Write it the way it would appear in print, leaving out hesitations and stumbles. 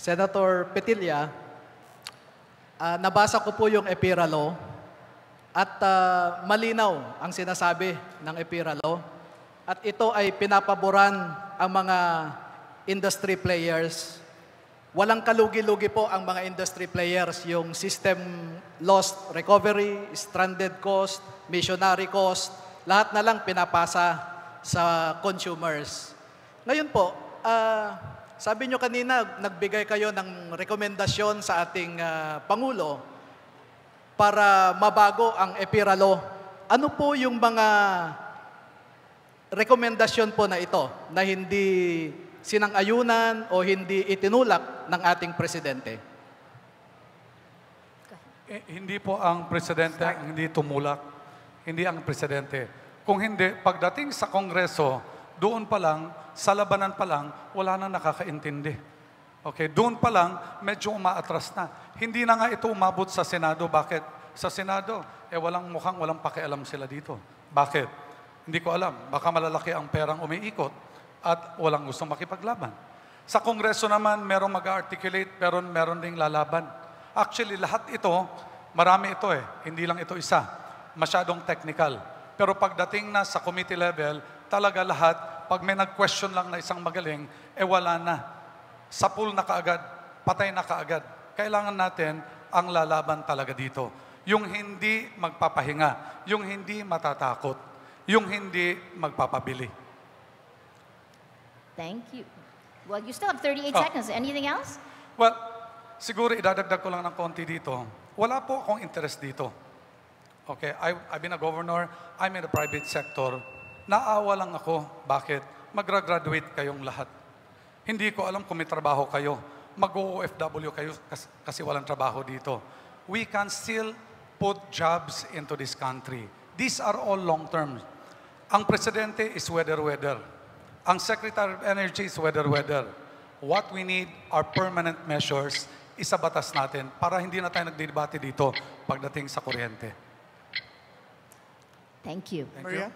Senator Petilla, nabasa ko po yung EPIRA Law at malinaw ang sinasabi ng EPIRA Law at ito ay pinapaboran ang mga industry players. Walang kalugi-lugi po ang mga industry players, yung system lost recovery, stranded cost, missionary cost, lahat na lang pinapasa sa consumers. Ngayon po, sabi nyo kanina, nagbigay kayo ng rekomendasyon sa ating Pangulo para mabago ang EPIRA Law. Ano po yung mga rekomendasyon po na ito na hindi sinang-ayunan o hindi itinulak ng ating Presidente? Hindi po ang Presidente ang hindi tumulak. Hindi ang Presidente. Kung hindi, pagdating sa Kongreso, doon pa lang, sa labanan pa lang, wala nang nakakaintindi. Okay, doon pa lang, medyo umaatras na. Hindi na nga ito umabot sa Senado. Bakit? Sa Senado, mukhang walang pakialam sila dito. Bakit? Hindi ko alam. Baka malalaki ang perang umiikot at walang gustong makipaglaban. Sa Kongreso naman, merong mag-articulate, pero meron ding lalaban. Actually, lahat ito, marami ito Hindi lang ito isa. Masyadong technical. Pero pagdating na sa committee level, talaga lahat, pag may nag-question lang na isang magaling, wala na. Sa pool na kaagad, patay na kaagad. Kailangan natin ang lalaban talaga dito. Yung hindi magpapahinga, yung hindi matatakot, yung hindi magpapabili. Thank you. Well, you still have 38 seconds. Anything else? Well, siguro idadagdag ko lang ng konti dito. Wala po akong interest dito. Okay, I've been a governor, I'm in the private sector. Naawa lang ako. Bakit? Magra-graduate kayong lahat. Hindi ko alam kung may trabaho kayo. Mag-OFW kayo kasi walang trabaho dito. We can still put jobs into this country. These are all long-term. Ang Presidente is weather-weather. Ang Secretary of Energy is weather-weather. What we need are permanent measures, isa batas natin para hindi na tayo nagdidebate dito pagdating sa kuryente. Thank you. Maria?